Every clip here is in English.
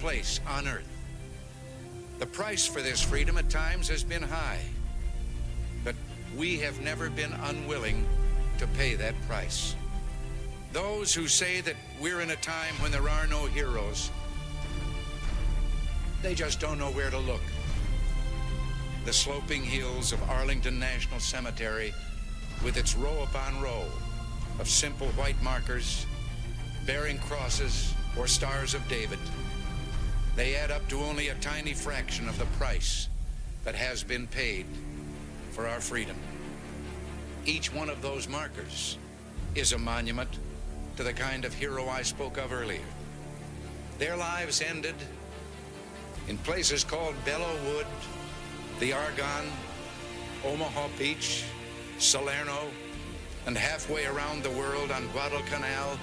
place on earth. The price for this freedom at times has been high, but we have never been unwilling to pay that price. Those who say that we're in a time when there are no heroes, they just don't know where to look. The sloping hills of Arlington National Cemetery, with its row upon row of simple white markers bearing crosses or stars of David, they add up to only a tiny fraction of the price that has been paid for our freedom. Each one of those markers is a monument to the kind of hero I spoke of earlier. Their lives ended in places called Belleau Wood, the Argonne, Omaha Beach, Salerno, and halfway around the world on Guadalcanal,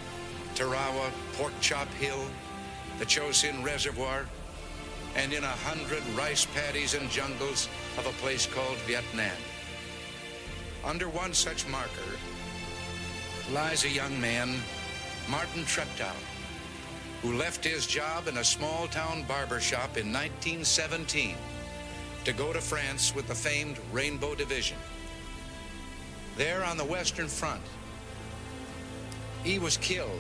Tarawa, Pork Chop Hill, the Chosin Reservoir, and in 100 rice paddies and jungles of a place called Vietnam. Under one such marker lies a young man, Martin Treptow, who left his job in a small-town barber shop in 1917 to go to France with the famed Rainbow Division. There on the Western Front, he was killed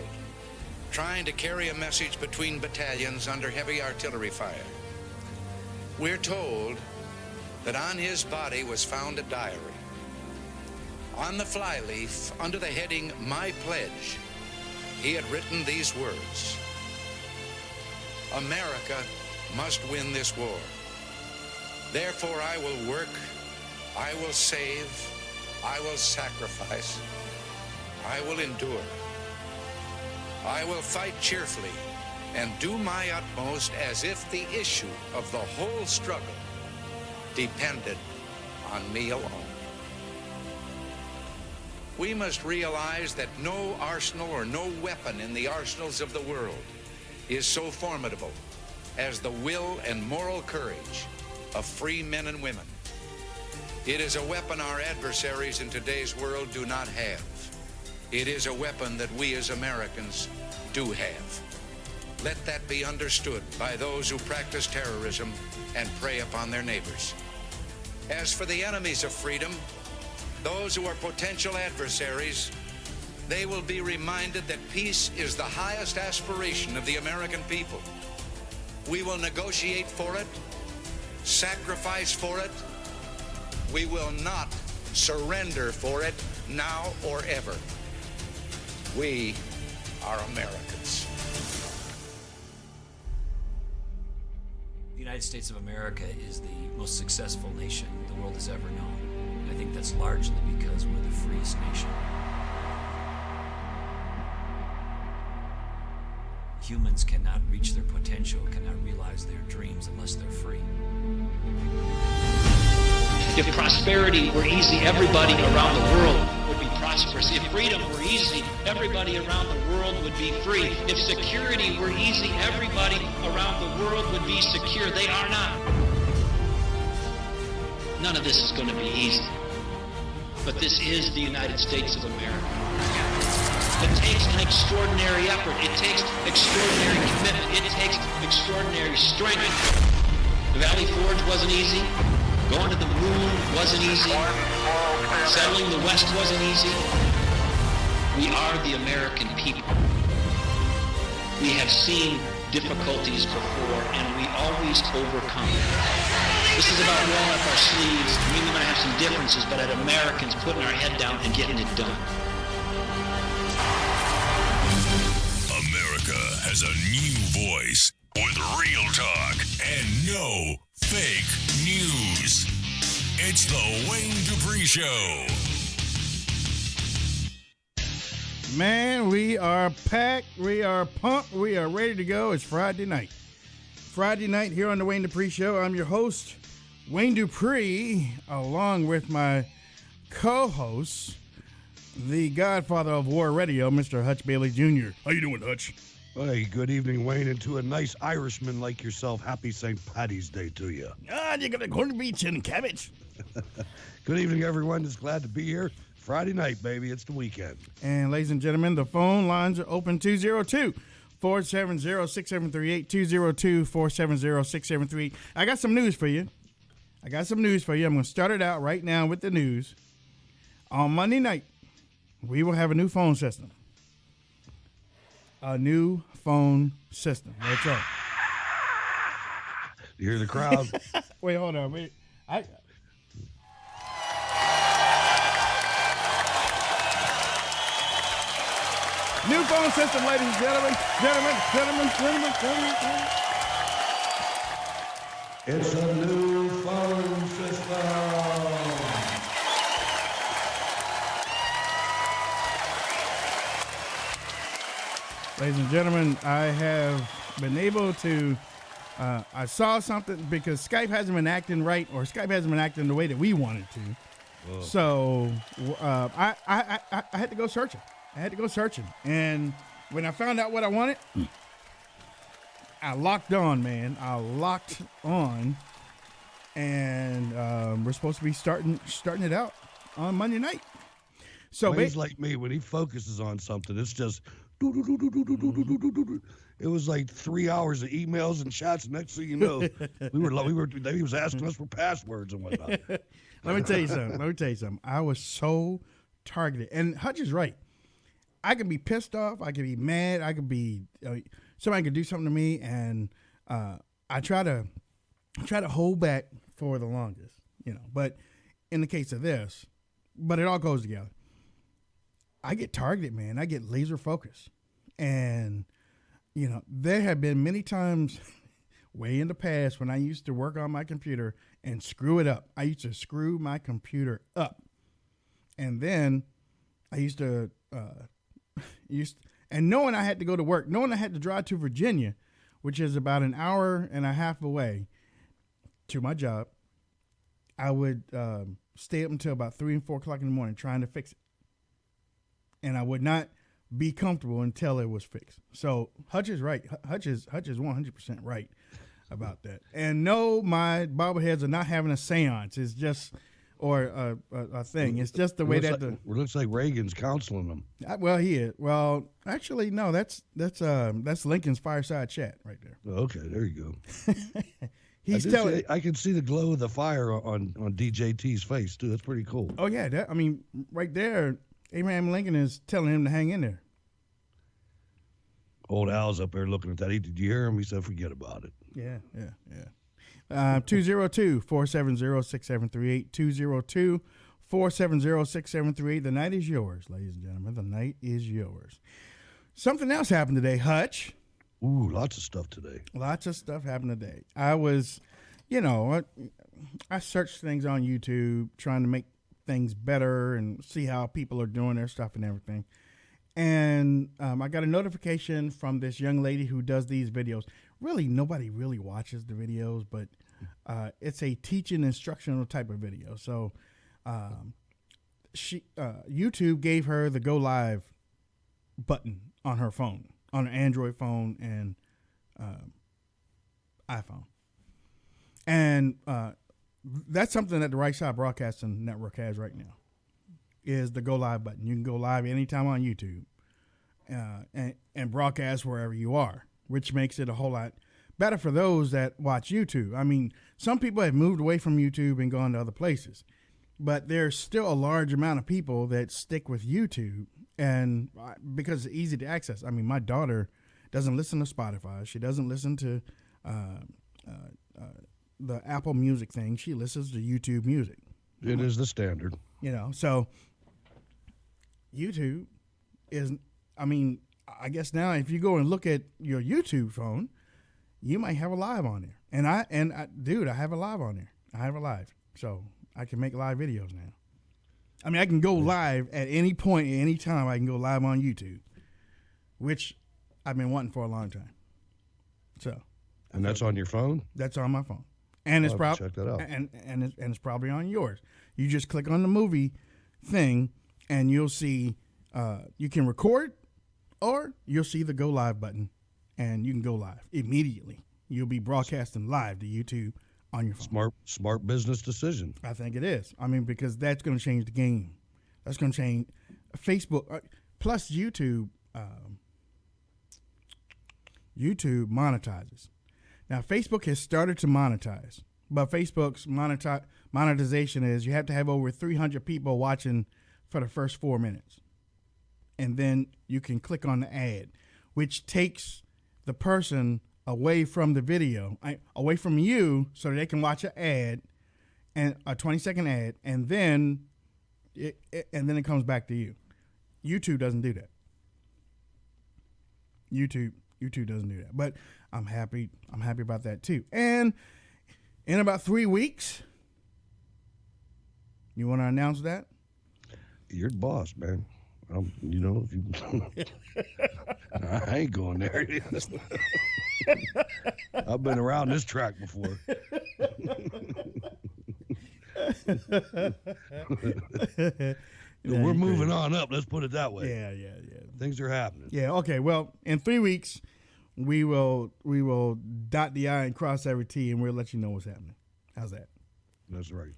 trying to carry a message between battalions under heavy artillery fire. We're told that on his body was found a diary. On the flyleaf, under the heading, My Pledge, he had written these words: America must win this war. Therefore I will work, I will save, I will sacrifice, I will endure. I will fight cheerfully and do my utmost as if the issue of the whole struggle depended on me alone. We must realize that no arsenal or no weapon in the arsenals of the world is so formidable as the will and moral courage of free men and women. It is a weapon our adversaries in today's world do not have. It is a weapon that we as Americans do have. Let that be understood by those who practice terrorism and prey upon their neighbors. As for the enemies of freedom, those who are potential adversaries, they will be reminded that peace is the highest aspiration of the American people. We will negotiate for it, sacrifice for it. We will not surrender for it now or ever. We are Americans. The United States of America is the most successful nation the world has ever known. I think that's largely because we're the freest nation. Humans cannot reach their potential, cannot realize their dreams unless they're free. If prosperity were easy, everybody around the world would be prosperous. If freedom were easy, everybody around the world would be free. If security were easy, everybody around the world would be secure. They are not. None of this is going to be easy. But this is the United States of America. It takes an extraordinary effort. It takes extraordinary commitment. It takes extraordinary strength. The Valley Forge wasn't easy. Going to the moon wasn't easy. Settling the West wasn't easy. We are the American people. We have seen difficulties before, and we always overcome them. This is about rolling up our sleeves. We might have some differences, but at Americans putting our head down and getting it done. America has a new voice with real talk and no fake news. It's the Wayne Dupree Show. Man, we are packed, we are pumped, we are ready to go. It's Friday night. Friday night here on the Wayne Dupree Show. I'm your host, Wayne Dupree, along with my co-host, the godfather of war radio, Mr. Hutch Bailey Jr. How you doing, Hutch? Hey, good evening, Wayne, and to a nice Irishman like yourself, happy St. Paddy's Day to you. You got a corned beef and cabbage. Good evening, everyone. Just glad to be here. Friday night, baby. It's the weekend. And ladies and gentlemen, the phone lines are open 202 470-6738, 202-470-6738. I got some news for you. I'm going to start it out right now with the news. On Monday night, we will have a new phone system. A new phone system. That's right. You hear the crowd? Wait, hold on. Wait. New phone system, ladies and gentlemen. It's a new phone system. Ladies and gentlemen, I have been able to, I saw something because Skype hasn't been acting right, or Skype hasn't been acting the way that we wanted to. Whoa. So I had to go searching. And when I found out what I wanted, I locked on, man. And we're supposed to be starting it out on Monday night. So he's like me. When he focuses on something, it's just it was like 3 hours of emails and chats. Next thing you know, he was asking us for passwords and whatnot. Let me tell you something. I was so targeted, and Hutch is right. I could be pissed off. I could be mad. I could be somebody could do something to me, and I try to hold back for the longest, But in the case of this, but it all goes together. I get targeted, man. I get laser focused, and there have been many times way in the past when I used to work on my computer and screw it up. I used to screw my computer up, and then I used to. And knowing I had to go to work, knowing I had to drive to Virginia, which is about an hour and a half away to my job, I would stay up until about 3 and 4 o'clock in the morning trying to fix it. And I would not be comfortable until it was fixed. So Hutch is right. Hutch is 100% right about that. And no, my bobbleheads are not having a seance. It's just... or a thing. It's just the way that it looks like Reagan's counseling them. Well, he is. Well, actually, no. That's Lincoln's fireside chat right there. Okay, there you go. He's telling. I can see the glow of the fire on DJT's face too. That's pretty cool. Oh yeah, right there, Abraham Lincoln is telling him to hang in there. Old Al's up there looking at that. Did you hear him? He said, "Forget about it." Yeah. 202-470-6738, 202-470-6738. The night is yours, ladies and gentlemen. The night is yours. Something else happened today, Hutch. Ooh, lots of stuff today. Lots of stuff happened today. I was, I searched things on YouTube trying to make things better and see how people are doing their stuff and everything. And I got a notification from this young lady who does these videos. Really, nobody really watches the videos, but it's a teaching instructional type of video. So YouTube gave her the go live button on her phone, on an Android phone and iPhone. And that's something that the Right Side Broadcasting Network has right now, is the go live button. You can go live anytime on YouTube and broadcast wherever you are, which makes it a whole lot better for those that watch YouTube. I mean, some people have moved away from YouTube and gone to other places, but there's still a large amount of people that stick with YouTube, and because it's easy to access. I mean, my daughter doesn't listen to Spotify. She doesn't listen to the Apple Music thing. She listens to YouTube Music. It is the standard. So YouTube is, I guess now if you go and look at your YouTube phone, you might have a live on there. And I have a live on there. I have a live. So I can make live videos now. I can go live at any point, at any time. I can go live on YouTube, which I've been wanting for a long time. So. And that's on your phone? That's on my phone. And it's probably check that out. And it's probably on yours. You just click on the movie thing and you'll see you can record, or you'll see the go live button and you can go live immediately. You'll be broadcasting live to YouTube on your phone. Smart business decision. I think it is. Because that's going to change the game. That's going to change Facebook plus YouTube. YouTube monetizes. Now, Facebook has started to monetize, but Facebook's monetization is you have to have over 300 people watching for the first 4 minutes. And then you can click on the ad, which takes the person away from the video, away from you, so they can watch an ad, and a 20-second ad, and then it comes back to you. YouTube doesn't do that. YouTube doesn't do that. But I'm happy about that too. And in about 3 weeks, you want to announce that? You're the boss, man. You know, if you, I ain't going there. I've been around this track before. We're moving on up. Let's put it that way. Yeah. Things are happening. Yeah. Okay. Well, in 3 weeks, we will dot the I and cross every T, and we'll let you know what's happening. How's that? That's right.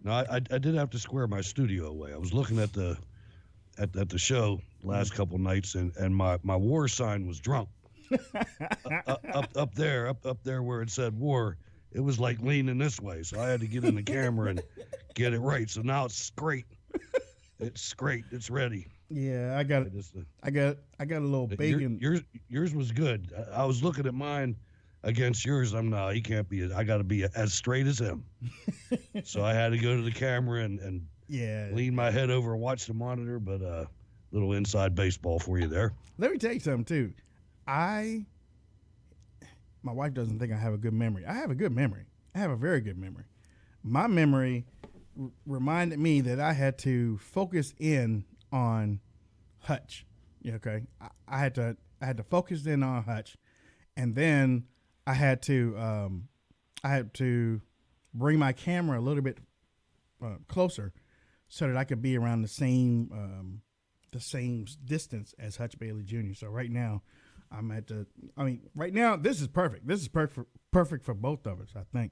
No, I did have to square my studio away. I was looking at the show last couple nights, and my war sign was drunk. up there where it said war, it was like leaning this way, so I had to get in the camera and get it right. So now it's straight. It's straight. It's ready. Yeah, I got a little bacon. Yours was good. I was looking at mine against yours. He can't be. I got to be as straight as him. So I had to go to the camera and lean my head over and watch the monitor. But little inside baseball for you there. Let me tell you something too. My wife doesn't think I have a good memory. I have a good memory. I have a very good memory. My memory reminded me that I had to focus in on Hutch. Yeah, okay. I had to focus in on Hutch, and then I had to bring my camera a little bit closer so that I could be around the same distance as Hutch Bailey Jr. So right now, right now this is perfect. This is perfect for both of us, I think.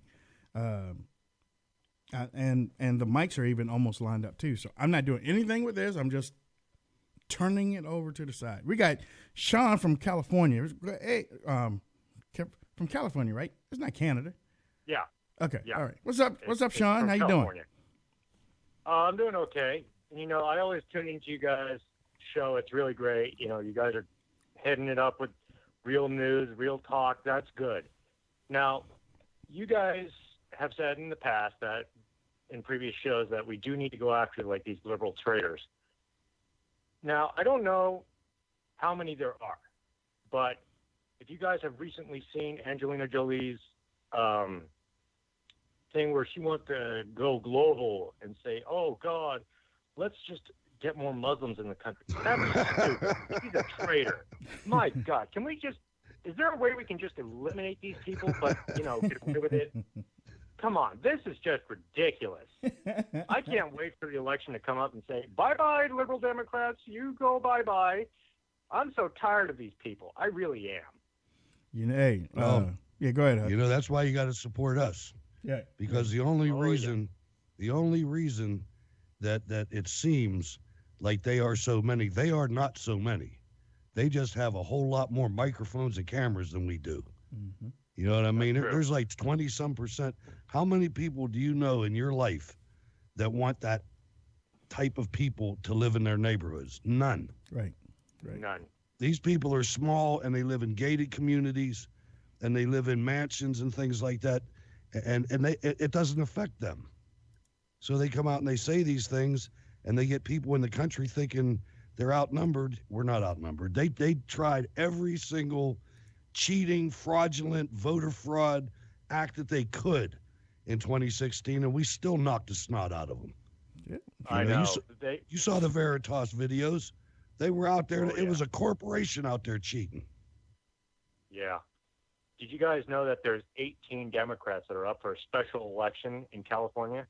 And the mics are even almost lined up too. So I'm not doing anything with this. I'm just turning it over to the side. We got Sean from California. Hey, from California, right? It's not Canada. Yeah. Okay. Yeah. All right. What's up, Sean? How you doing? I'm doing okay. You know, I always tune into you guys' show. It's really great. You know, you guys are heading it up with real news, real talk. That's good. Now, you guys have said in the past that in previous shows that we do need to go after like these liberal traders. Now, I don't know how many there are, but if you guys have recently seen Angelina Jolie's thing where she wants to go global and say, oh, God, let's just get more Muslims in the country. That's stupid. She's a traitor. My God, is there a way we can just eliminate these people, but, get away with it? Come on, this is just ridiculous. I can't wait for the election to come up and say, bye-bye, liberal Democrats, you go bye-bye. I'm so tired of these people. I really am. Go ahead. You know, that's why you got to support us. Yeah. Because the only reason that it seems like they are so many, they are not so many. They just have a whole lot more microphones and cameras than we do. Mm-hmm. You know what I mean? There's like 20-some%. How many people do you know in your life that want that type of people to live in their neighborhoods? None. Right. None. These people are small, and they live in gated communities, and they live in mansions and things like that, and it doesn't affect them. So they come out and they say these things, and they get people in the country thinking they're outnumbered. We're not outnumbered. They tried every single cheating, fraudulent, voter fraud act that they could in 2016, and we still knocked the snot out of them. Yeah. I know. You saw the Veritas videos. They were out there. It was a corporation out there cheating. Yeah. Did you guys know that there's 18 Democrats that are up for a special election in California?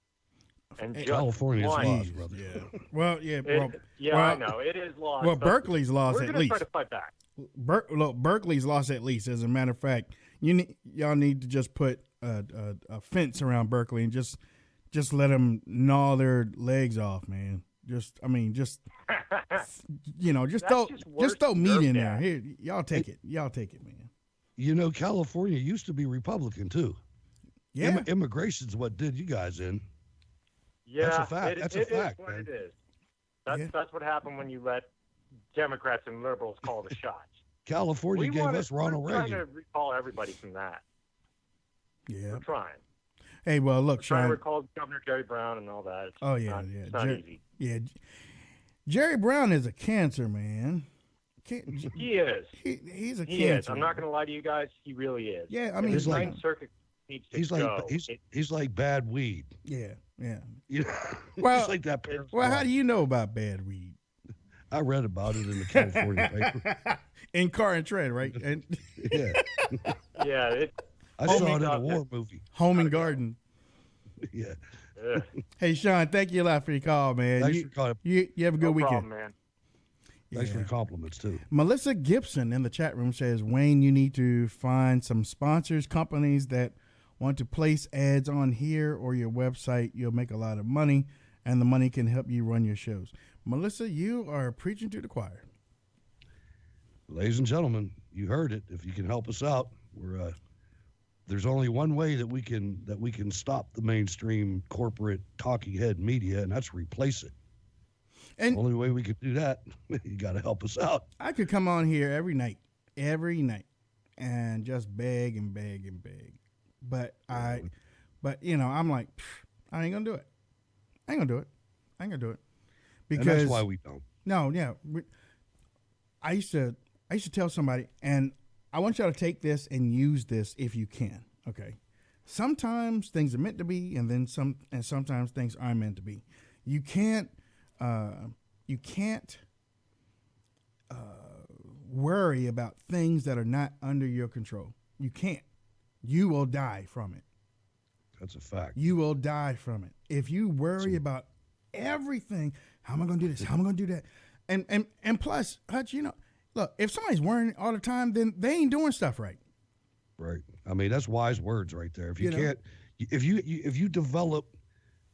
And California is lost, brother. Yeah. Well, yeah. I know. It is lost. Well, Berkeley's lost at least. We're going to try to fight back. Berkeley's lost at least. As a matter of fact, y'all need to just put a fence around Berkeley and just let them gnaw their legs off, man. Just Just That's throw just worse throw than meat your in there. dad. Here, y'all take it. Y'all take it, man. California used to be Republican too. Yeah. Immigration's what did you guys in. Yeah, That's a fact. That's a fact, is what man. it is. Yeah. That's what happened when you let Democrats and liberals call the shots. California gave us Ronald We're Reagan. trying to recall everybody from that. Yeah. We're trying. Hey, well, look, Trying to Sean. recall Governor Jerry Brown and all that. It's not easy. Yeah. Jerry Brown is a cancer, man. He is. He's a He cancer. is. I'm not going to lie to you guys. He really is. Yeah, I And mean, his he's like- Ninth Circuit needs to He's go. like he's like bad weed. Yeah. You know, Well- he's like that. Well, how do you know about bad weed? I read about it in the California paper. In Car and Tread, right? And Yeah, Yeah. I saw it in a war movie. Home and Garden. Yeah. Ugh, Hey, Sean, thank you a lot for your call, man. Thanks You, for calling. you have a good no weekend. problem, man. Thanks for Yeah. the compliments too. Melissa Gibson in the chat room says, Wayne, you need to find some sponsors, companies that want to place ads on here or your website. You'll make a lot of money, and the money can help you run your shows. Melissa, you are preaching to the choir. Ladies and gentlemen, you heard it. If you can help us out, we're there's only one way that we can stop the mainstream corporate talking head media, and that's replace it. And The only way we can do that, you got to help us out. I could come on here every night, and just beg and beg and beg. But I'm like, I ain't gonna do it. I ain't gonna do it. Because And that's why we don't. No, yeah. I used to tell somebody, and I want y'all to take this and use this if you can. Okay. Sometimes things are meant to be, and sometimes things aren't meant to be. You can't worry about things that are not under your control. You can't. You will die from it. That's a fact. You will die from it. If you worry about everything, how am I going to do this? How am I going to do that? And plus, Hutch, look, if somebody's worrying all the time, then they ain't doing stuff right. Right. I mean, that's wise words right there. If you You know? can't, if you develop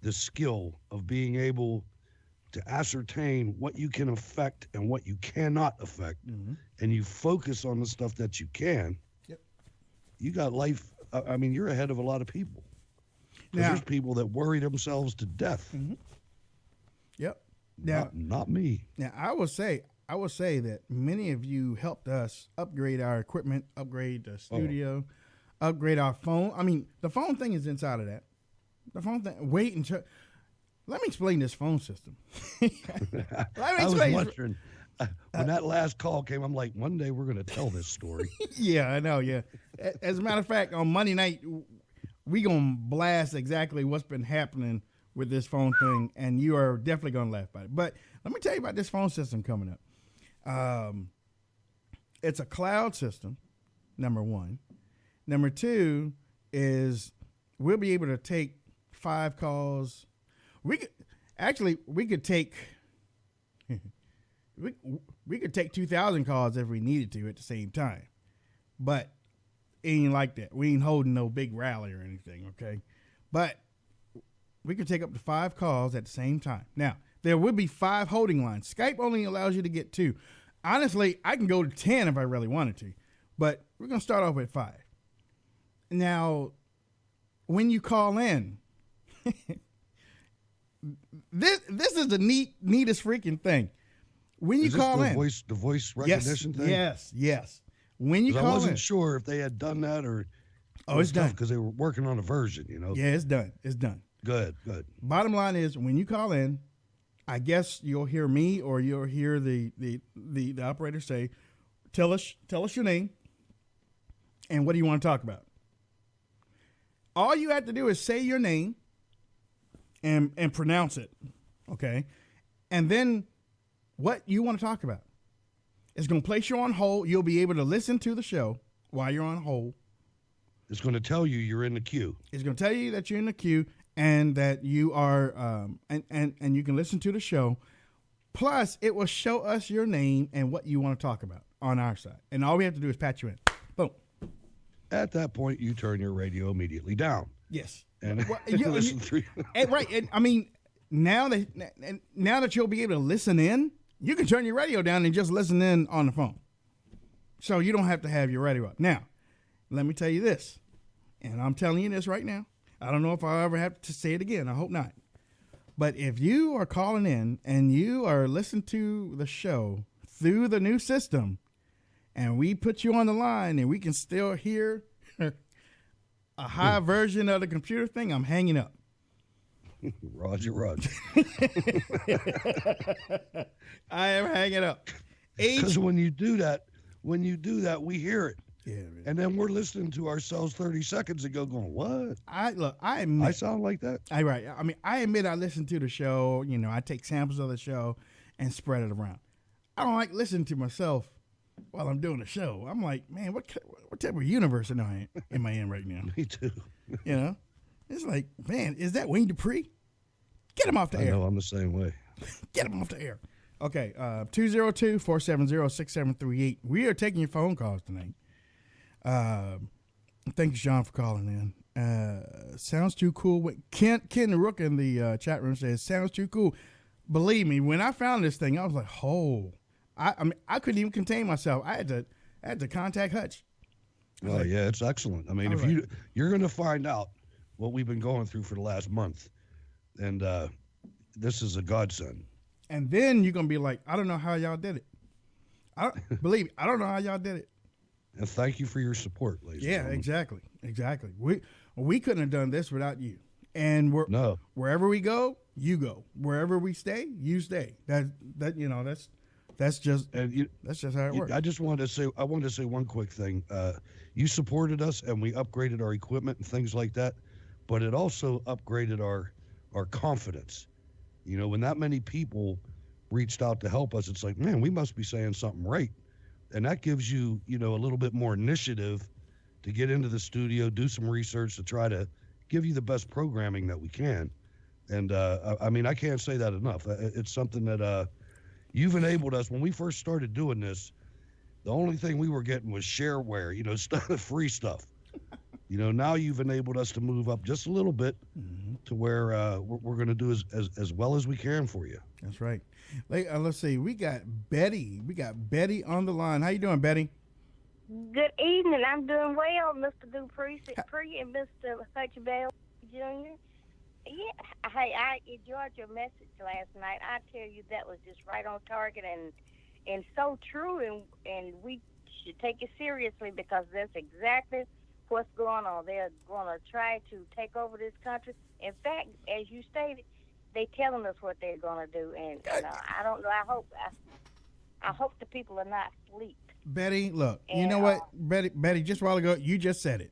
the skill of being able to ascertain what you can affect and what you cannot affect, and you focus on the stuff that you can, Yep. you got life. I mean, you're ahead of a lot of people. 'Cause Now- there's people that worry themselves to death. Yep. Now, Not me. Now, I will say that many of you helped us upgrade our equipment, upgrade the studio, upgrade our phone. I mean, the phone thing is inside of that. The phone thing. Wait until. Let me explain this phone system. I was wondering when that last call came. I'm like, one day we're going to tell this story. Yeah, I know. Yeah. As a matter of fact, on Monday night, we gonna blast exactly what's been happening with this phone thing, and you are definitely gonna laugh about it. But let me tell you about this phone system coming up. It's a cloud system, number one. Number two is we'll be able to take 5 calls. We could take we could take 2,000 calls if we needed to at the same time, but it ain't like that. We ain't holding no big rally or anything, okay? But we could take up to 5 calls at the same time. Now, there would be 5 holding lines. Skype only allows you to get 2. Honestly, I can go to 10 if I really wanted to, but we're going to start off with 5. Now, when you call in, this is the neatest freaking thing. When you Is this call in, the voice recognition thing? Yes. When you 'Cause call I wasn't in, sure if they had done that or. Oh, it's done. Because they were working on a version, yeah, it's done. It's done. Good. Bottom line is, when you call in, I guess you'll hear me or you'll hear the operator say, "Tell us your name and what do you want to talk about." All you have to do is say your name and pronounce it, okay? And then what you want to talk about. It's going to place you on hold. You'll be able to listen to the show while you're on hold. It's going to tell you you're in the queue. It's going to tell you that you're in the queue and that you are, and you can listen to the show. Plus, it will show us your name and what you want to talk about on our side. And all we have to do is patch you in. Boom. At that point, you turn your radio immediately down. Yes. And Well, listen through. right. And, I mean, now that you'll be able to listen in, You can turn your radio down and just listen in on the phone. So you don't have to have your radio up. Now, let me tell you this, and I'm telling you this right now. I don't know if I'll ever have to say it again. I hope not. But if you are calling in and you are listening to the show through the new system, and we put you on the line and we can still hear a high version of the computer thing, I'm hanging up. Roger. I am hanging up. Because when you do that, we hear it. Yeah, man. And then we're listening to ourselves 30 seconds ago going, what? I admit, I sound like that? I admit I listen to the show. You know, I take samples of the show and spread it around. I don't like listening to myself while I'm doing the show. I'm like, man, what type of universe am I in right now? Me too. You know? It's like, man, is that Wayne Dupree? Get him off the air. I know, I'm the same way. Get him off the air. Okay, 202-470-6738. We are taking your phone calls tonight. Thank you, Sean, for calling in. Sounds too cool. Ken Rook in the chat room says, sounds too cool. Believe me, when I found this thing, I was like, oh. I mean, I couldn't even contain myself. I had to contact Hutch. Oh, yeah, it's excellent. I mean, if you're going to find out what we've been going through for the last month, and this is a godsend. And then you're going to be like, I don't know how y'all did it. Believe me, I don't know how y'all did it. And thank you for your support, ladies and gentlemen. Exactly. We couldn't have done this without you. And wherever we go, you go. Wherever we stay, you stay. That's just how it works. I wanted to say one quick thing. You supported us, and we upgraded our equipment and things like that, but it also upgraded our confidence. You know, when that many people reached out to help us, it's like, man, we must be saying something right. And that gives you, a little bit more initiative to get into the studio, do some research to try to give you the best programming that we can. And, I mean, I can't say that enough. It's something that you've enabled us. When we first started doing this, the only thing we were getting was shareware, free stuff. Now you've enabled us to move up just a little bit to where we're going to do as well as we can for you. That's right. Let's see. We got Betty. On the line. How you doing, Betty? Good evening. I'm doing well, Mr. Dupree and Mr. Hutchbell Jr. Yeah. Hey, I enjoyed your message last night. I tell you, that was just right on target and so true, and we should take it seriously because that's exactly what's going on. They're going to try to take over this country. In fact, as you stated, they're telling us what they're going to do, and I don't know. I hope the people are not asleep. Betty, look, you know what, Betty, just a while ago, you just said it.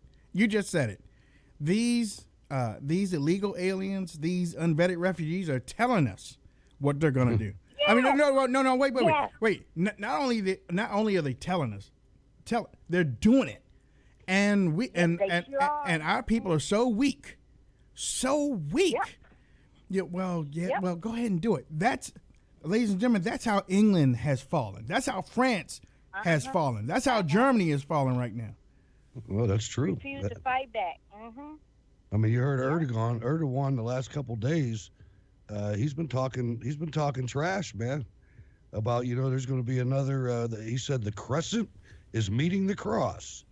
These illegal aliens, these unvetted refugees are telling us what they're going to do. Yeah. I mean, no, wait. Not only are they telling us, they're doing it. And and our people are so weak. Yep. Yeah, well, go ahead and do it. That's, ladies and gentlemen, that's how England has fallen. That's how France has fallen. That's how Germany is falling right now. Well, that's true. Refuse to fight back. Mm-hmm. I mean, you heard Erdogan the last couple of days. He's been talking trash, man, about, there's going to be another, he said the crescent is meeting the cross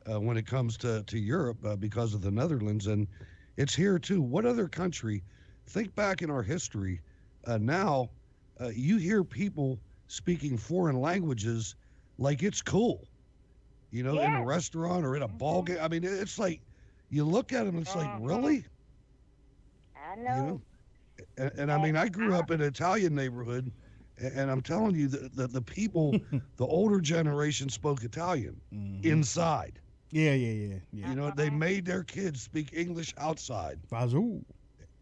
when it comes to Europe because of the Netherlands. And it's here too. What other country, think back in our history, now you hear people speaking foreign languages like it's cool, in a restaurant or in a ball game. I mean, it's like, you look at them, it's like, really? I know. And I mean, I grew up in an Italian neighborhood, and I'm telling you that the people, the older generation spoke Italian inside. Yeah. They made their kids speak English outside. Bazoo.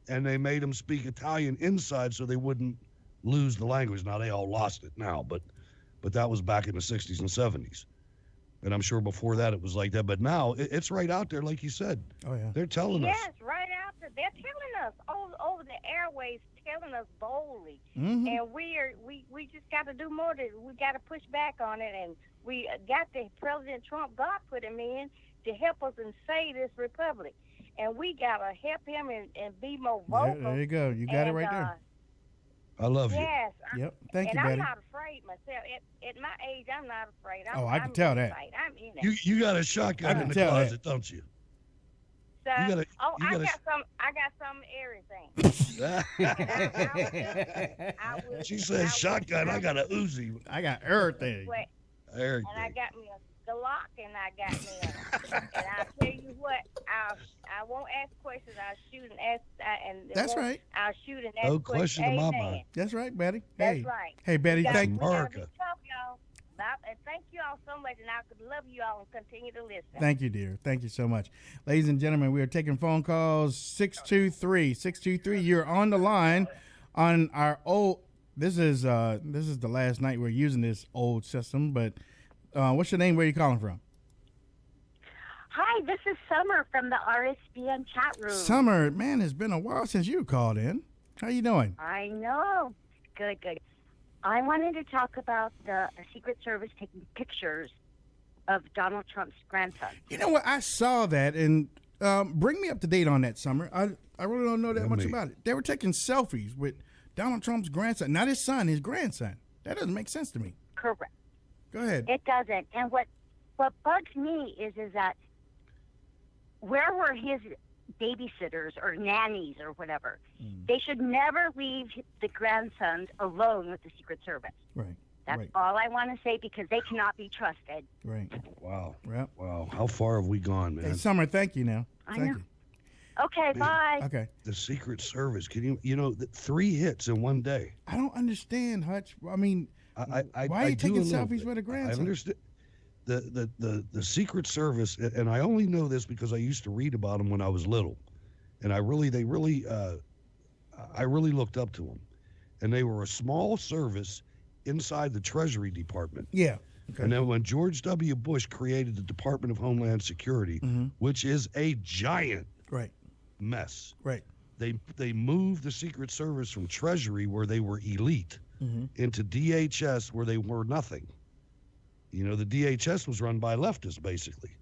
And they made them speak Italian inside so they wouldn't lose the language. Now, they all lost it now, but that was back in the 60s and 70s. And I'm sure before that it was like that. But now it's right out there, like you said. Oh, yeah. They're telling us. Yes, right out there. They're telling us over the airways, telling us boldly. Mm-hmm. And we just got to do more. We got to push back on it. And we got President Trump, God put him in to help us and save this republic. And we got to help him and be more vocal. There you go. You got it right there. I love you. Yes. Yep. Thank and you, Betty. I'm not afraid myself. At my age, I'm not afraid. I can tell that. I'm in it. You got a shotgun I in the can tell closet, don't you? So, you gotta- I you gotta- got some. I got some of everything. She says shotgun. I got a Uzi. I got everything. Everything. And I got me a Glock, and I got me and I'll tell you what, I won't ask questions. I'll shoot and ask. That's right. I'll shoot and ask No questions. question in my Amen. mind. That's right, Betty. That's Hey, right. hey, Betty. We gotta Thank be tough, America. y'all. And thank you all so much, and I could love you all and continue to listen. Thank you, dear. Thank you so much. Ladies and gentlemen, we are taking phone calls 623. You're on the line on our old this is the last night we're using this old system, but what's your name? Where are you calling from? Hi, this is Summer from the RSBN chat room. Summer, man, it's been a while since you called in. How you doing? I know. Good. I wanted to talk about the Secret Service taking pictures of Donald Trump's grandson. You know what? I saw that, and bring me up to date on that, Summer. I really don't know that much about it. They were taking selfies with Donald Trump's grandson, not his son, his grandson. That doesn't make sense to me. Correct. Go ahead. It doesn't. And what bugs me is that where were his babysitters or nannies or whatever? They should never leave the grandsons alone with the Secret Service. Right. That's right. all I want to say, because they cannot be trusted. Right. Wow. Yep. Wow. How far have we gone, man? Hey, Summer, thank you now. I Thank know. you. Okay, bye. Okay. The Secret Service. Can you know, 3 hits in one day. I don't understand, Hutch. I mean, I why are you do taking a little selfies bit. with a grandson? I understand. The Secret Service, and I only know this because I used to read about them when I was little, and I really looked up to them, and they were a small service inside the Treasury Department. Yeah. Okay. And then when George W. Bush created the Department of Homeland Security, which is a giant Right. mess, Right. they moved the Secret Service from Treasury, where they were elite, into DHS, where they were nothing. You know, the DHS was run by leftists, basically.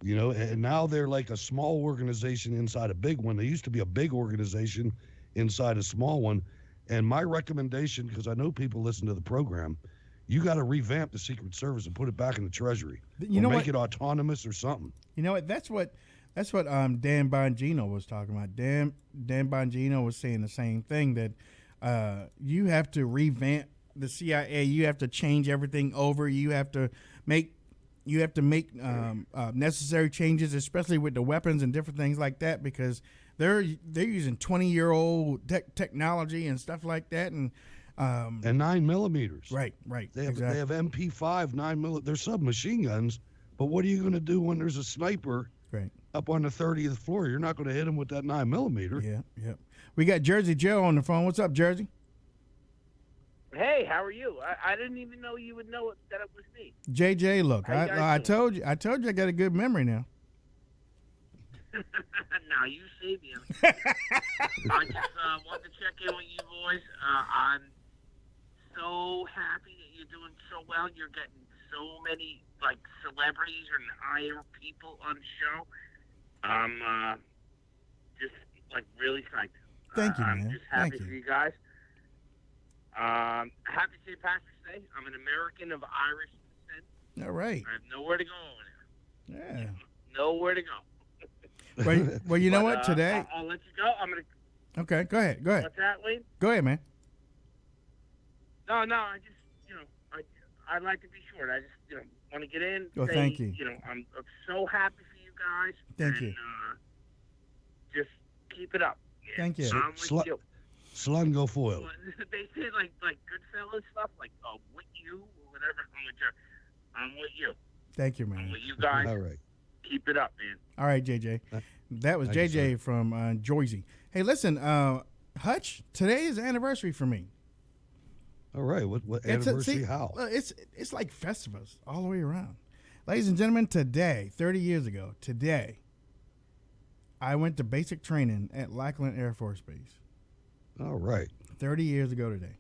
You know, and now they're like a small organization inside a big one. They used to be a big organization inside a small one. And my recommendation, because I know people listen to the program, you got to revamp the Secret Service and put it back in the Treasury. You know make what? it autonomous or something. You know what? That's what Dan Bongino was talking about. Dan Bongino was saying the same thing, that you have to revamp the CIA. You have to change everything over. You have to make necessary changes, especially with the weapons and different things like that, because they're using 20-year-old technology and stuff like that, and 9mm. Right. They have exactly. they have MP5 9mm. They're submachine guns, but what are you going to do when there's a sniper Right. up on the 30th floor? You're not going to hit him with that 9mm. Yeah. We got Jersey Joe on the phone. What's up, Jersey? Hey, how are you? I didn't even know you would know that it was me. JJ, look, How you guys I doing? told you I got a good memory now. Now you saved me. I just wanted to check in with you boys. I'm so happy that you're doing so well. You're getting so many like celebrities and higher people on the show. I'm just like really psyched. Thank you, I'm man. just happy Thank for you. you guys. Happy St. Patrick's Day. I'm an American of Irish descent. All right. I have nowhere to go over there. Yeah. Nowhere to go. Well, you know But, what? Today. I'll let you go. I'm gonna. Okay. Go ahead. What's that, Wayne? Go ahead, man. No. I just, I like to be short. I just, want to get in. Well, say, thank you. I'm so happy for you guys. Thank and, you. Just keep it up. Yeah, Thank you. I'm with you. Slungo foil. Well, they say like Goodfellas stuff, like with you or whatever. I'm with you. Thank you, I'm man. with you guys. All right. Keep it up, man. All right, JJ. That was Thank you, JJ from Jersey. Hey, listen, Hutch, today is the anniversary for me. All right. What anniversary? How? It's like festivals all the way around. Ladies and gentlemen, today, 30 years ago, I went to basic training at Lackland Air Force Base. All right. 30 years ago today.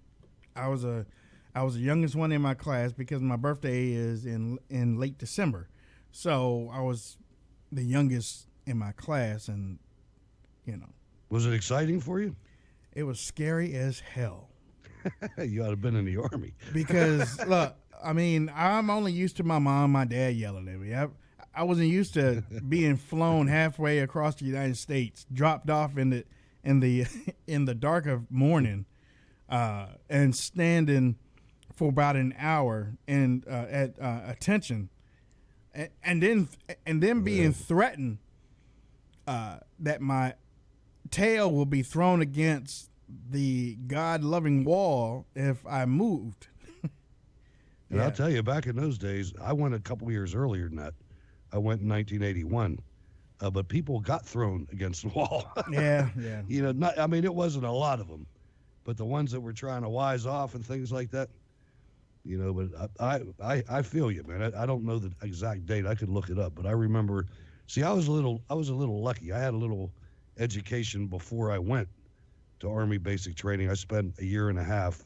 I was the youngest one in my class because my birthday is in late December. So I was the youngest in my class, and Was it exciting for you? it was scary as hell. You ought to have been in the Army. Because look, I mean, I'm only used to my mom, and my dad yelling at me. I wasn't used to being flown halfway across the United States, dropped off in the in the dark of morning, and standing for about an hour and at attention, and then being threatened that my tail will be thrown against the God-loving wall if I moved. And I'll tell you, back in those days, I went a couple years earlier than that. I went in 1981, but people got thrown against the wall. Yeah. You know, I mean, it wasn't a lot of them, but the ones that were trying to wise off and things like that, you know. But I feel you, man. I don't know the exact date. I could look it up, but I remember. See, I was a little lucky. I had a little education before I went to Army basic training. I spent a year and a half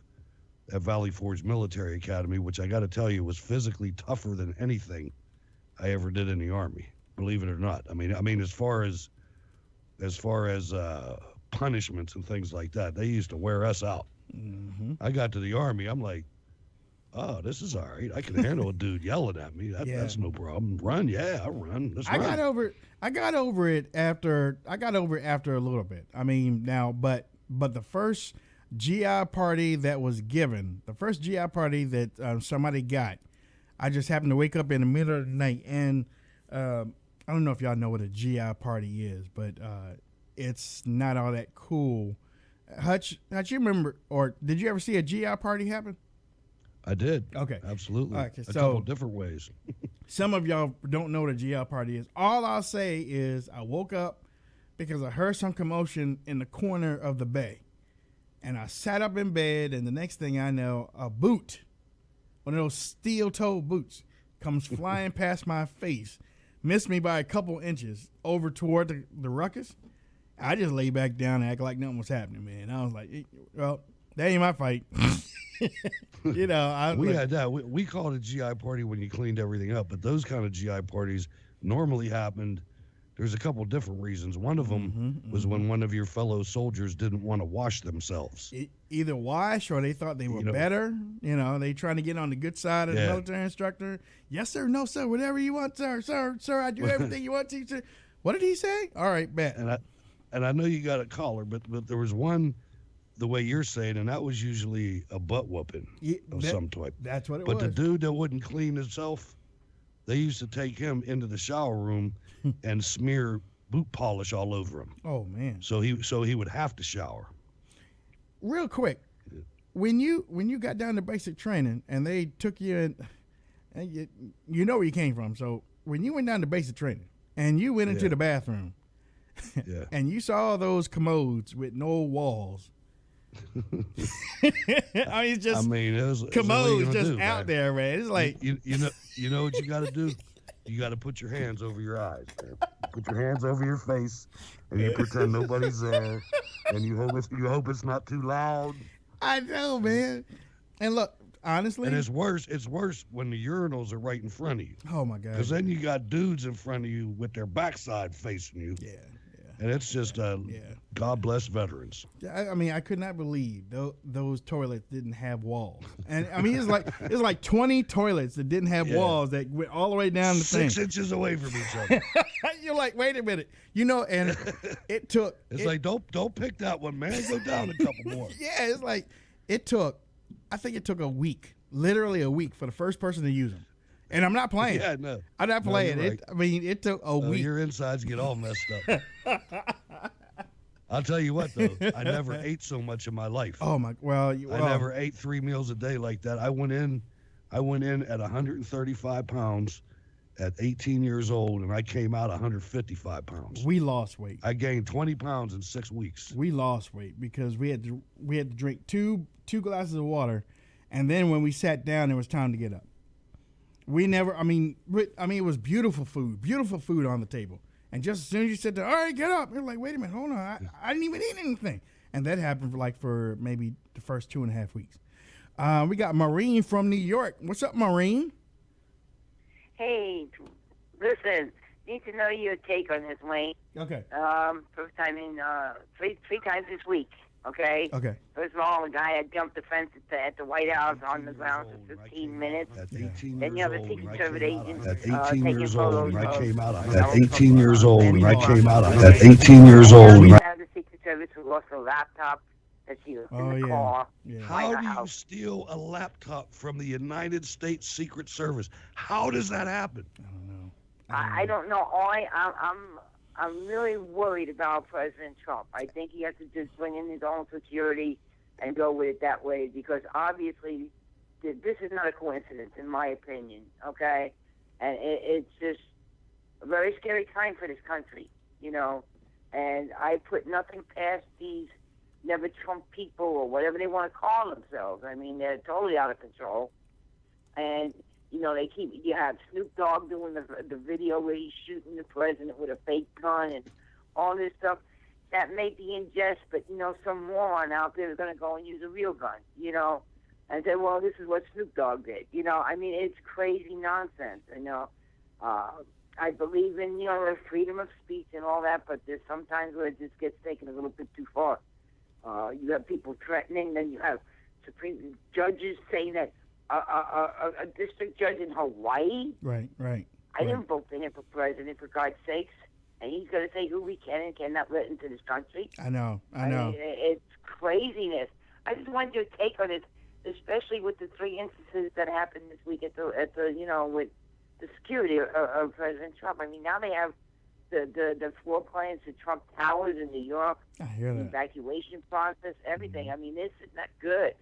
at Valley Forge Military Academy, which I got to tell you was physically tougher than anything I ever did in the Army, believe it or not. I mean, as far as punishments and things like that, they used to wear us out. Mm-hmm. I got to the Army, I'm like, oh, this is all right. I can handle a dude yelling at me. That's no problem. Run, yeah, I run. Let's run. I got over it after a little bit. I mean, now, but the first GI party that was given, the first GI party that somebody got, I just happened to wake up in the middle of the night, and I don't know if y'all know what a GI party is, but it's not all that cool. Hutch, you remember, or did you ever see a GI party happen? I did. Okay. Absolutely. Okay, a couple different ways. Some of y'all don't know what a GI party is. All I'll say is I woke up because I heard some commotion in the corner of the bay. And I sat up in bed, and the next thing I know, a boot, one of those steel-toed boots, comes flying past my face, missed me by a couple inches over toward the ruckus. I just lay back down and act like nothing was happening, man. I was like, well, that ain't my fight. You know, we had that. We called it a GI party when you cleaned everything up, but those kind of GI parties normally happened. There's a couple different reasons. One of them was when one of your fellow soldiers didn't want to wash themselves. Either wash or they thought they were better. You know, they trying to get on the good side of the military instructor. Yes, sir. No, sir. Whatever you want, sir. Sir, I do everything you want to, sir. What did he say? All right, bet. And I know you got a collar, but there was one the way you're saying, and that was usually a butt whooping of some type. That's what it was. But the dude that wouldn't clean himself, they used to take him into the shower room and smear boot polish all over him. Oh man! So he would have to shower. Real quick, when you got down to basic training and they took you in, and you know where you came from. So when you went down to basic training and you went into the bathroom, and you saw those commodes with no walls. I mean, it was commodes just out there, man. It's like you know what you got to do. You got to put your hands over your eyes, man. Put your hands over your face, and you pretend nobody's there, and you hope it's not too loud. I know, man. And look, honestly, and it's worse when the urinals are right in front of you. Oh my God! Because then you got dudes in front of you with their backside facing you. Yeah. And it's just, God bless veterans. I mean, I could not believe those toilets didn't have walls. And I mean, it's like 20 toilets that didn't have walls that went all the way down the thing. 6 inches away from each other. You're like, wait a minute. You know, and it took. It's like, don't pick that one, man. Go down a couple more. Yeah, it's like, I think it took a week, literally a week for the first person to use them. And I'm not playing. Yeah, no. I'm not playing. Right. It took a week. Your insides get all messed up. I'll tell you what, though. I never ate so much in my life. Oh, my. Well, I never ate 3 meals a day like that. I went in at 135 pounds at 18 years old, and I came out 155 pounds. We lost weight. I gained 20 pounds in 6 weeks. We lost weight because we had to drink two glasses of water, and then when we sat down, it was time to get up. We never, I mean, it was beautiful food on the table. And just as soon as you said, all right, get up, you're like, wait a minute, hold on, I didn't even eat anything. And that happened for maybe the first 2.5 weeks. We got Maureen from New York. What's up, Maureen? Hey, listen, need to know your take on this, Wayne. Okay. First time in three times this week. Okay? Okay. First of all, the guy had jumped the fence at the White House on the ground for 15 minutes. At 18 Then you years have a old, Secret when I Service came out, agent at 18 taking years old, photos when I of came out, Donald at 18 Trump, years old, when I Trump. came out, at 18 years And old, now when you I have the Secret Service who lost a laptop that she was Oh, in the yeah. car. Yeah. How do you steal a laptop from the United States Secret Service? How does that happen? I don't know. I don't know. I'm really worried about President Trump. I think he has to just bring in his own security and go with it that way, because obviously this is not a coincidence, in my opinion. Okay, and it's just a very scary time for this country, you know. And I put nothing past these never Trump people or whatever they want to call themselves. I mean, they're totally out of control. And you know, you have Snoop Dogg doing the video where he's shooting the president with a fake gun and all this stuff. That may be in jest, but, you know, some moron out there is going to go and use a real gun, you know, and say, well, this is what Snoop Dogg did. You know, I mean, it's crazy nonsense, you know. I believe in, you know, the freedom of speech and all that, but there's sometimes where it just gets taken a little bit too far. You have people threatening, then you have Supreme judges saying that a district judge in Hawaii. Right. I didn't vote for him for president, for God's sakes. And he's going to say who we can and cannot let into this country. I know. I mean, it's craziness. I just wanted your take on this, especially with the 3 instances that happened this week at the you know, with the security of President Trump. I mean, now they have the floor plans to Trump Towers in New York, I hear the that. evacuation process, everything. I mean, this is not good.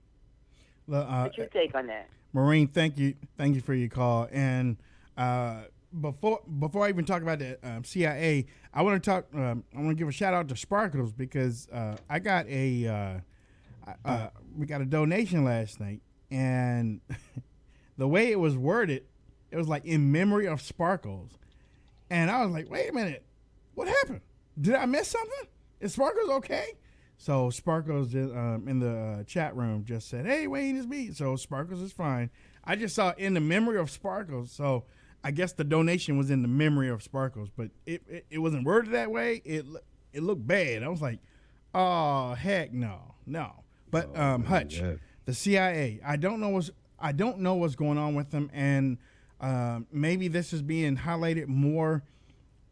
What's your take on that? Maureen, thank you for your call. And before I even talk about the CIA, I want to talk. I want to give a shout out to Sparkles, because I got we got a donation last night, and the way it was worded, it was like in memory of Sparkles, and I was like, wait a minute, what happened? Did I miss something? Is Sparkles okay? So Sparkles in the chat room just said, hey, Wayne, it's me. So Sparkles is fine. I just saw in the memory of Sparkles. So I guess the donation was in the memory of Sparkles, but it wasn't worded that way. It looked bad. I was like, oh, heck no. But Hutch, yeah. the CIA, I don't know what's going on with them, and maybe this is being highlighted more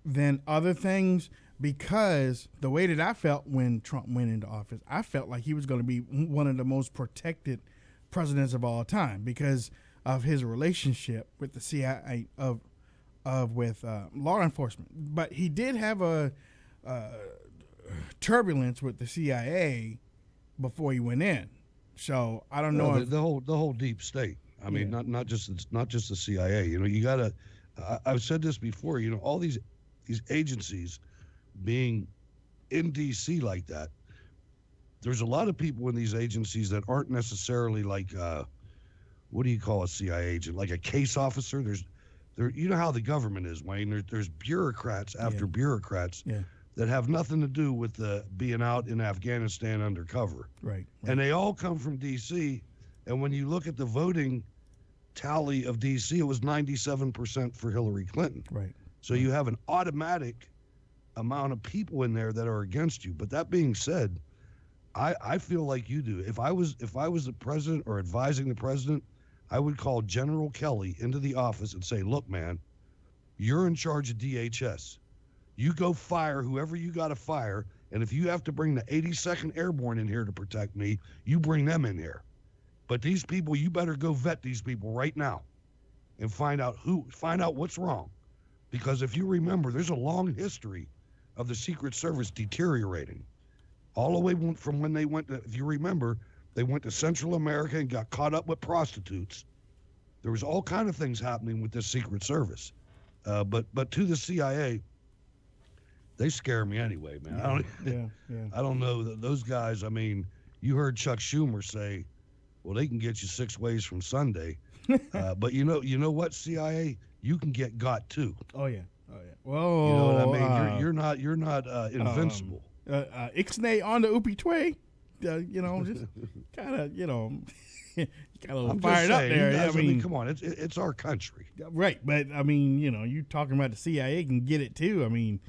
than other things, because the way that I felt when Trump went into office, I felt like he was going to be one of the most protected presidents of all time because of his relationship with the CIA, with law enforcement. But he did have a turbulence with the CIA before he went in. So I don't know if the whole deep state. I mean, not just the CIA. You know, you gotta. I've said this before. You know, all these agencies being in D.C. like that. There's a lot of people in these agencies that aren't necessarily like, what do you call a CIA agent? Like a case officer. You know how the government is, Wayne. There's bureaucrats after bureaucrats that have nothing to do with being out in Afghanistan undercover. Right. And they all come from D.C. And when you look at the voting tally of D.C., it was 97% for Hillary Clinton. Right. So you have an automatic amount of people in there that are against you. But that being said, I feel like you do. If I was the president or advising the president, I would call General Kelly into the office and say, look, man, you're in charge of DHS. You go fire whoever you got to fire. And if you have to bring the 82nd Airborne in here to protect me, you bring them in here. But these people, you better go vet these people right now and find out what's wrong. Because if you remember, there's a long history of the Secret Service deteriorating. All the way from when they went to, if you remember, they went to Central America and got caught up with prostitutes. There was all kind of things happening with this Secret Service. But to the CIA, they scare me anyway, man. I don't know. Those guys, I mean, you heard Chuck Schumer say, well, they can get you 6 ways from Sunday. But you know what, CIA? You can get got too. Oh yeah. Whoa. You know what I mean? You're not invincible. Ixnay on the Oopie Tway. You know, just kind of, you know, got a little fired up there. Guys, I mean, come on, it's our country. Right, but I mean, you know, you talking about the CIA can get it too. I mean,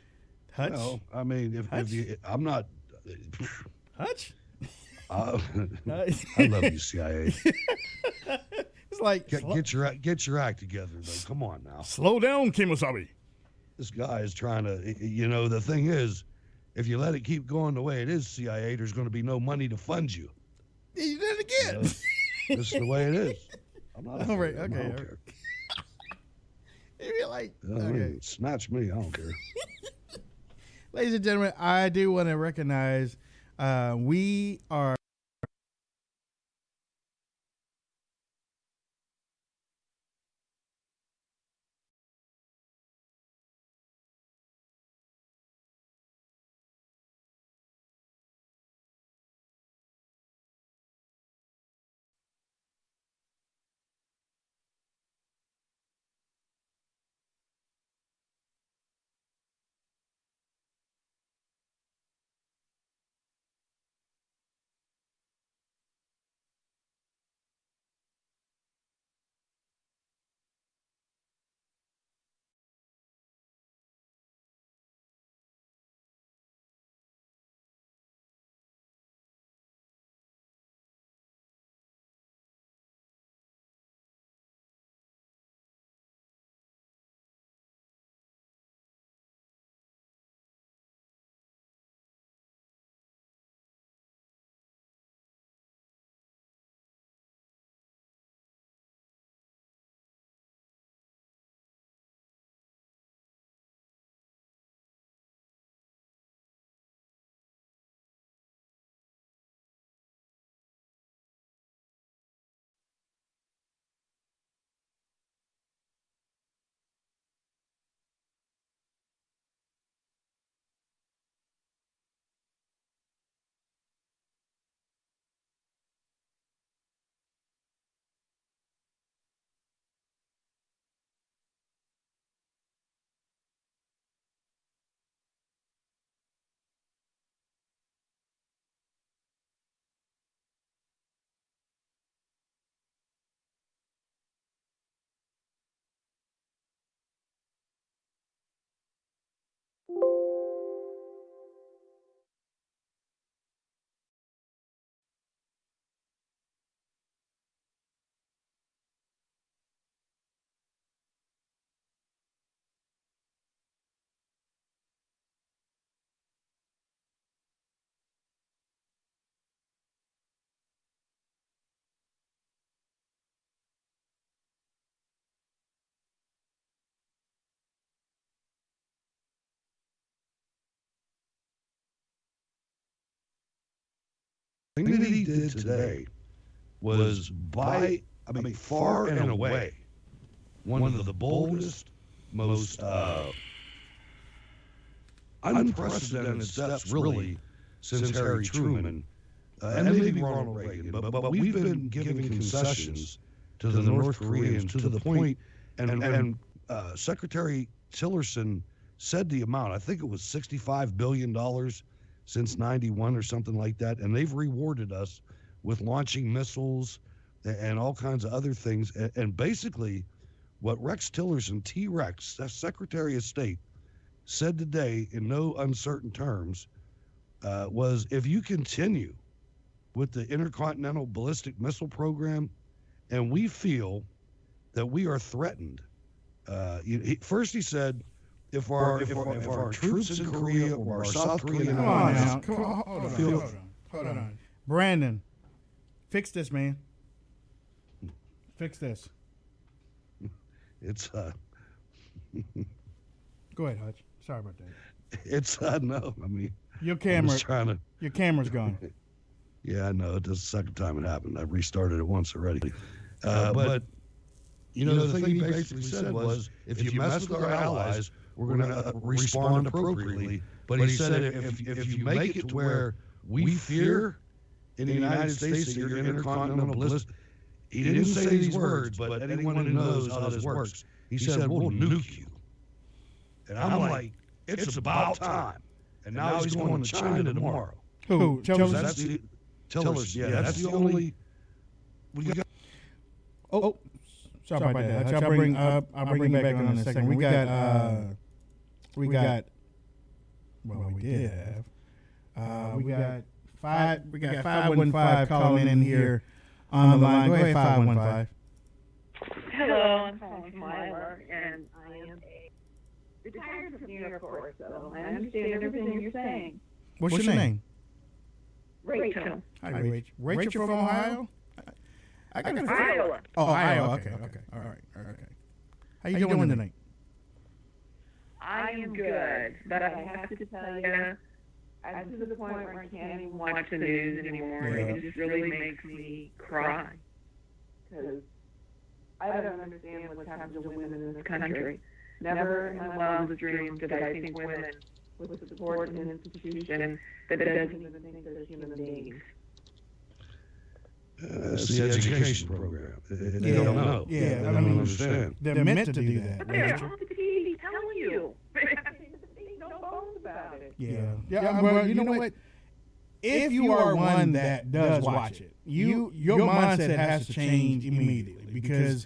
Hutch. Well, I mean, if I'm not Hutch. I love you, CIA. It's like Get your act together, though. Come on now. slow down, Kemosabe. This guy is trying to. The thing is, if you let it keep going the way it is, CIA, there's going to be no money to fund you. You did it again. This is the way it is. I'm not. All right. I Okay. don't care. You're like, I mean, snatch me. I don't care. ladies and gentlemen, I do want to recognize we are. The thing that he did today was far and away, one of the boldest, most unprecedented steps, really, since Harry Truman and maybe Ronald Reagan. But we've been giving concessions to the North Koreans to the point, and Secretary Tillerson said the amount. I think it was $65 billion since 91 or something like that, and they've rewarded us with launching missiles and all kinds of other things. And basically, what Rex Tillerson, T-Rex, that's Secretary of State, said today in no uncertain terms was, if you continue with the intercontinental ballistic missile program, and we feel that we are threatened. First he said, if our troops in Korea or our South Korean allies, Hold on. Brandon, fix this, man. Fix this. It's Go ahead, Hutch. Sorry about that. It's no. I mean, Your camera. Your camera's gone. Yeah, I know. It's the second time it happened. I restarted it once already. But the thing he basically said was, if you mess with our allies, we're going to respond appropriately. But he said, if you make it to where we fear in the United States that you're intercontinental ballistic, he didn't say these words, but anyone who knows how this works, he said, we'll nuke you. And I'm like, it's about time. And now he's going to China tomorrow. Who? Tillerson? Yeah, that's the only. We got. Oh, sorry about that. Hutch. I'll bring you back on in a second. We did have. We got We got 515 calling in here on the line. Go ahead, 515. Hello, I'm calling from Iowa, and I am retired from the Air Force, so I understand everything you're saying. What's your name? Rachel. Hi, Rachel. Rachel from Ohio? I got Iowa. Oh, Iowa. Okay. All right. Okay. How you doing tonight? I am good, but I have to tell you, I'm to the point where I can't even watch the news anymore. Yeah. It just really makes me cry. Because I don't understand what's happened to women in this country. Never in my wildest dreams did I think women would support an institution that doesn't even think they're human beings. It's the education program. They don't know. Yeah, They don't understand. They're meant to do that. But they're on the TV telling you. There's no bones about it. Yeah. Well, you know what? If you are one that does watch it, your mindset has to change immediately because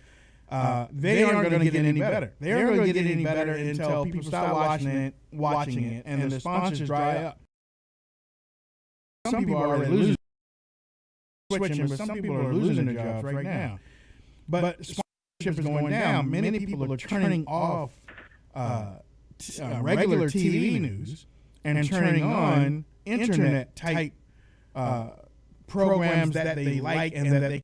they aren't going to get any better. They aren't going to get any better until people start watching it, and the sponsors dry up. Some people are already losing, but some people are losing their jobs right now. But sponsorship is going down. Many people are turning off regular TV news and turning on internet type programs that they like and that they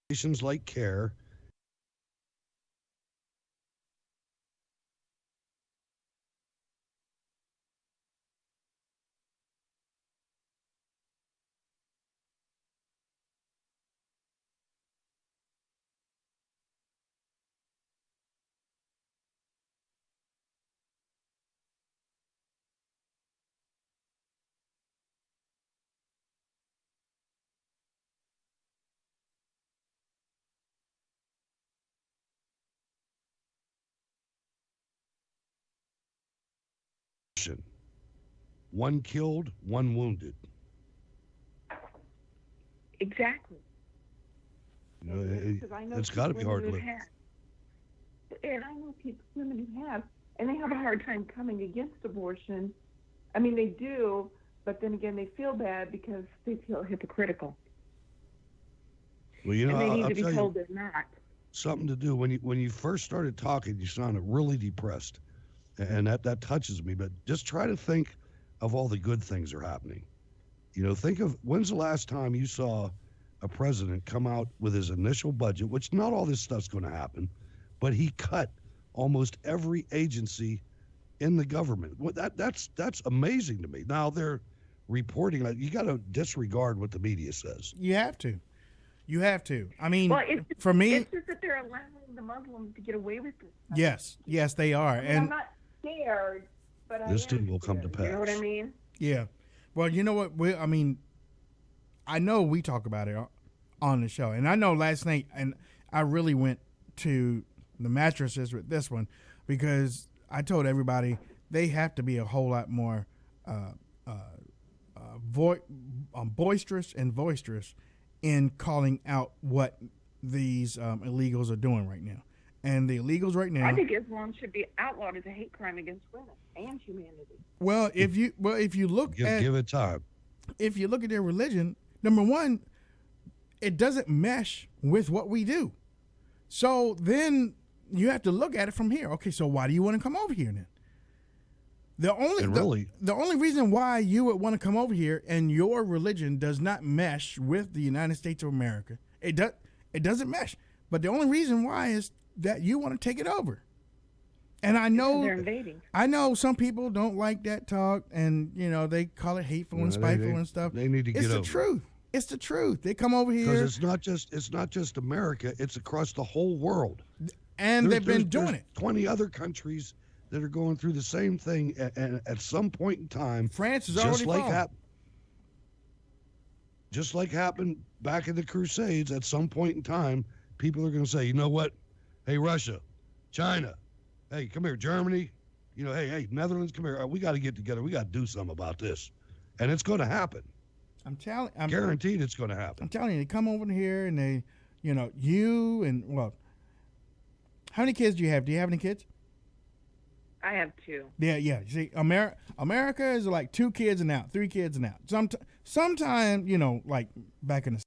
Organizations like CARE one killed, one wounded. Exactly. You know, Because I know it's got to be hard women living. who have- And I know women who have, and they have a hard time coming against abortion. I mean, they do, but then again, they feel bad because they feel hypocritical. Well, you know, And they need I'll to be tell told you they're not. something to do. When you first started talking, you sounded really depressed, and that touches me. But just try to think of all the good things that are happening. You know, think of when's the last time you saw a president come out with his initial budget, which not all this stuff's going to happen, but he cut almost every agency in the government. Well, that's amazing to me. Now they're reporting. You got to disregard what the media says. You have to. I mean, Well, for me, it's just that they're allowing the Muslims to get away with this. yes, they are. I mean, And I'm not scared, but This I too am will come to scared. You know what I pass. mean? yeah, well, you know what? I know we talk about it on the show, and I know last night, and I really went to the mattresses with this one because I told everybody they have to be a whole lot more boisterous in calling out what these illegals are doing right now. And the illegals right now. I think Islam should be outlawed as a hate crime against women and humanity. Well, if you look Give it time. if you look at their religion, number one, it doesn't mesh with what we do. So then you have to look at it from here. Okay, so why do you want to come over here then? The only reason why you would want to come over here and your religion does not mesh with the United States of America, it doesn't mesh. But the only reason why is that you want to take it over. And I know They're invading. I know some people don't like that talk, and they call it hateful and spiteful and stuff. They need to get It's over the it. truth. It's the truth. They come over Because here, it's not just America. It's across the whole world. and they've been doing it. 20 other countries that are going through the same thing, and at some point in time, France is already falling. Just like happened back in the Crusades, at some point in time, people are going to say, you know what? Hey, Russia, China, hey, come here, Germany, hey, Netherlands, come here. We got to get together. We got to do something about this. And it's going to happen. I'm guaranteed it's going to happen. I'm telling you, they come over here and they, how many kids do you have? Do you have any kids? I have 2. Yeah. You see, America is like 2 kids and out, 3 kids and out. Sometime, like back in the